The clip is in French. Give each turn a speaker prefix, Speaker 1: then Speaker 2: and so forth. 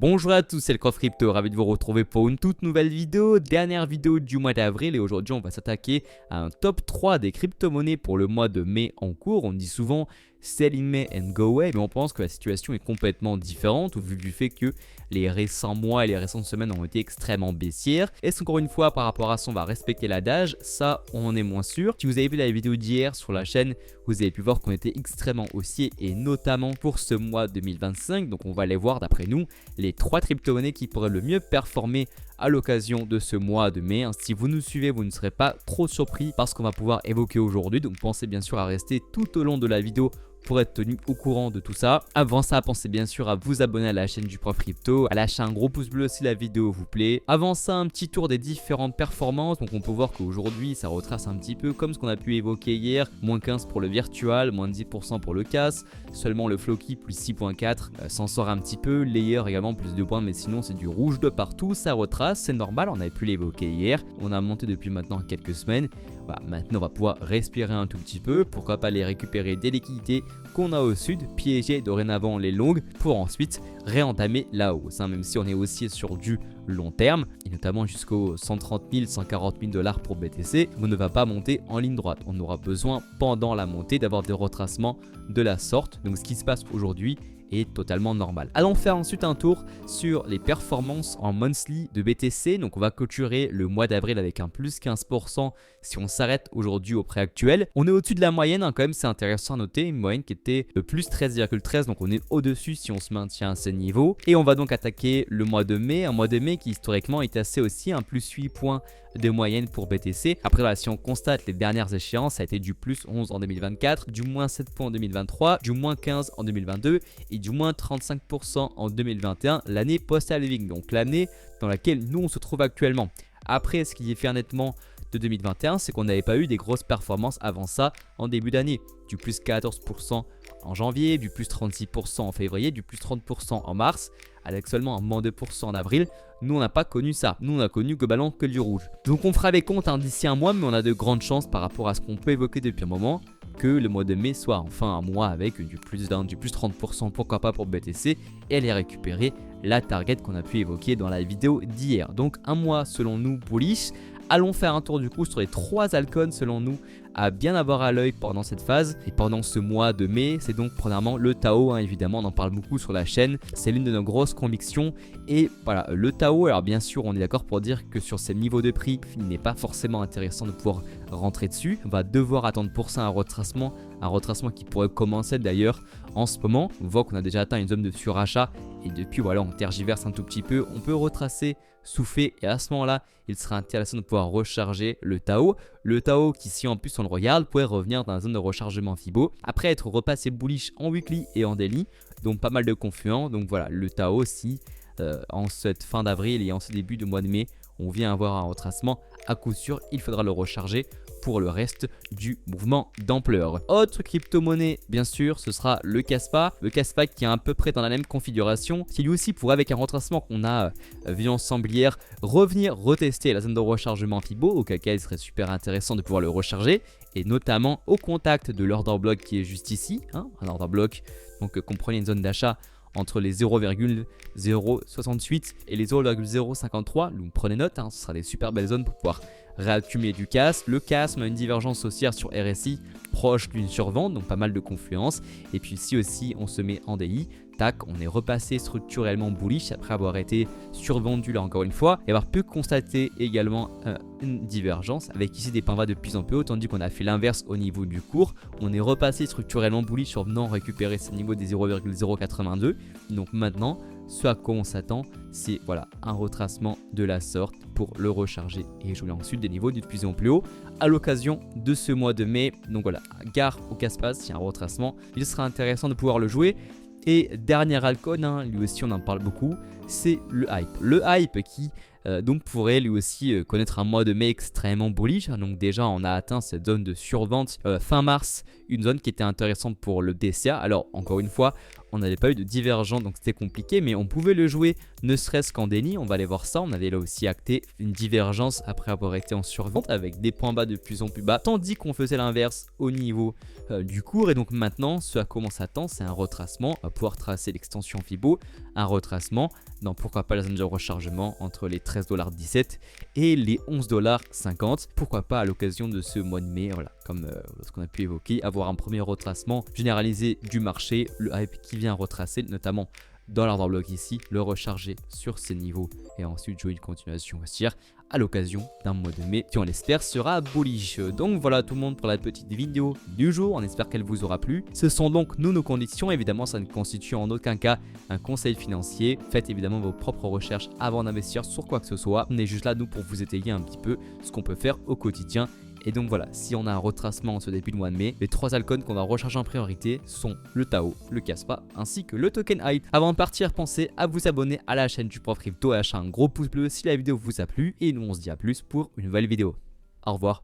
Speaker 1: Bonjour à tous, c'est le Croft Crypto, ravi de vous retrouver pour une toute nouvelle vidéo, dernière vidéo du mois d'avril et aujourd'hui on va s'attaquer à un top 3 des crypto-monnaies pour le mois de mai en cours. On dit souvent sell in May and go away, mais on pense que la situation est complètement différente au vu du fait que les récents mois et les récentes semaines ont été extrêmement baissières. Est-ce qu'encore une fois par rapport à ça on va respecter l'adage? Ça on en est moins sûr. Si vous avez vu la vidéo d'hier sur la chaîne, vous avez pu voir qu'on était extrêmement haussier et notamment pour ce mois 2025. Donc on va aller voir d'après nous les 3 crypto-monnaies qui pourraient le mieux performer à l'occasion de ce mois de mai. Si vous nous suivez, vous ne serez pas trop surpris par ce qu'on va pouvoir évoquer aujourd'hui. Donc pensez bien sûr à rester tout au long de la vidéo pour être tenu au courant de tout ça. Avant ça, pensez bien sûr à vous abonner à la chaîne du Prof Crypto, à lâcher un gros pouce bleu si la vidéo vous plaît. Avant ça, un petit tour des différentes performances. Donc on peut voir qu'aujourd'hui, ça retrace un petit peu comme ce qu'on a pu évoquer hier. Moins 15 pour le virtual, moins 10% pour le CAS. Seulement le Floki plus 6.4 s'en sort un petit peu. Layer également plus 2 points, mais sinon c'est du rouge de partout. Ça retrace, c'est normal, on avait pu l'évoquer hier. On a monté depuis maintenant quelques semaines. Maintenant on va pouvoir respirer un tout petit peu, pourquoi pas les récupérer des liquidités qu'on a au sud, piéger dorénavant les longues pour ensuite réentamer la hausse, même si on est aussi sur du long terme et notamment jusqu'aux 130 000, 140 000 dollars pour BTC, on ne va pas monter en ligne droite, on aura besoin pendant la montée d'avoir des retracements de la sorte. Donc ce qui se passe aujourd'hui est totalement normal. Allons faire ensuite un tour sur les performances en monthly de BTC. Donc on va clôturer le mois d'avril avec un plus 15% si on s'arrête aujourd'hui au prix actuel. On est au-dessus de la moyenne quand même, c'est intéressant à noter, une moyenne qui était de plus 13,13, donc on est au-dessus si on se maintient à ces niveaux. Et on va donc attaquer le mois de mai, un mois de mai qui historiquement est assez aussi un plus 8 points de moyenne pour BTC. Après si on constate les dernières échéances, ça a été du plus 11 en 2024, du moins 7 points en 2023, du moins 15 en 2022 et du moins 35% en 2021, l'année post-halving, donc l'année dans laquelle nous on se trouve actuellement. Après, ce qui diffère nettement de 2021, c'est qu'on n'avait pas eu des grosses performances avant ça en début d'année. Du plus 14% en janvier, du plus 36% en février, du plus 30% en mars, avec seulement un moins 2% en avril. Nous, on n'a pas connu ça. Nous, on a connu globalement que du rouge. Donc, on fera les comptes d'ici un mois, mais on a de grandes chances par rapport à ce qu'on peut évoquer depuis un moment que le mois de mai soit enfin un mois avec du plus 30%, pourquoi pas pour BTC, et aller récupérer la target qu'on a pu évoquer dans la vidéo d'hier. Donc, un mois selon nous bullish. Allons faire un tour du coup sur les 3 altcoins selon nous à bien avoir à l'œil pendant cette phase et pendant ce mois de mai. C'est donc premièrement le Tao, évidemment on en parle beaucoup sur la chaîne, c'est l'une de nos grosses convictions. Et voilà, le Tao, alors bien sûr on est d'accord pour dire que sur ces niveaux de prix il n'est pas forcément intéressant de pouvoir rentrer dessus. On va devoir attendre pour ça un retracement qui pourrait commencer d'ailleurs en ce moment. On voit qu'on a déjà atteint une zone de surachat et depuis voilà on tergiverse un tout petit peu, on peut retracer, souffler et à ce moment là il sera intéressant de pouvoir recharger le Tao. Le Tao qui si en plus on le regarde pourrait revenir dans la zone de rechargement Fibo après être repassé bullish en weekly et en daily, donc pas mal de confluents. Donc voilà le Tao si en cette fin d'avril et en ce début de mois de mai on vient avoir un retracement, à coup sûr il faudra le recharger pour le reste du mouvement d'ampleur. Autre crypto-monnaie, bien sûr, ce sera le Kaspa. Le Kaspa qui est à peu près dans la même configuration, qui lui aussi pourrait, avec un retracement qu'on a vu ensemble hier, revenir retester la zone de rechargement Fibo, auquel cas il serait super intéressant de pouvoir le recharger, et notamment au contact de l'order block qui est juste ici, un order block, donc comprenez une zone d'achat entre les 0,068 et les 0,053. Donc prenez note, ce sera des super belles zones pour pouvoir réaccumuler du CAS. Le CAS a une divergence haussière sur RSI proche d'une survente, donc pas mal de confluence. Et puis si aussi on se met en DI, tac, on est repassé structurellement bullish après avoir été survendu là encore une fois et avoir pu constater également une divergence avec ici des points bas de plus en plus haut, tandis qu'on a fait l'inverse au niveau du cours. On est repassé structurellement bullish en venant récupérer ce niveau des 0,082. Donc maintenant, ce à quoi on s'attend, c'est voilà, un retracement de la sorte pour le recharger et jouer ensuite des niveaux de plus en plus haut à l'occasion de ce mois de mai. Donc voilà, gare au Kaspa, s'il y a un retracement, il sera intéressant de pouvoir le jouer. Et dernier altcoin, lui aussi on en parle beaucoup, c'est le Hype. Le Hype qui donc pourrait lui aussi connaître un mois de mai extrêmement bullish. Donc déjà on a atteint cette zone de survente fin mars, une zone qui était intéressante pour le DCA. Alors encore une fois, on n'avait pas eu de divergence donc c'était compliqué, mais on pouvait le jouer ne serait-ce qu'en déni. On va aller voir ça, on avait là aussi acté une divergence après avoir été en survente avec des points bas de plus en plus bas, tandis qu'on faisait l'inverse au niveau du cours. Et donc maintenant ce à quoi on s'attend, c'est un retracement. On va pouvoir tracer l'extension Fibo un retracement dans pourquoi pas la zone de rechargement entre les 13,17$ et les 11,50$. Pourquoi pas à l'occasion de ce mois de mai, voilà, comme ce qu'on a pu évoquer, avoir un premier retracement généralisé du marché, le hype qui vient retracer notamment dans l'ordre bloc ici, le recharger sur ces niveaux et ensuite jouer une continuation haussière à l'occasion d'un mois de mai qui on l'espère sera bullish. Donc voilà tout le monde pour la petite vidéo du jour, on espère qu'elle vous aura plu. Ce sont donc nos conditions, évidemment ça ne constitue en aucun cas un conseil financier. Faites évidemment vos propres recherches avant d'investir sur quoi que ce soit. On est juste là nous pour vous étayer un petit peu ce qu'on peut faire au quotidien. Et donc voilà, si on a un retracement en ce début de mois de mai, les 3 altcoins qu'on va recharger en priorité sont le Tao, le Kaspa ainsi que le token HYPE. Avant de partir, pensez à vous abonner à la chaîne du Prof Crypto et à lâcher un gros pouce bleu si la vidéo vous a plu. Et nous on se dit à plus pour une nouvelle vidéo. Au revoir.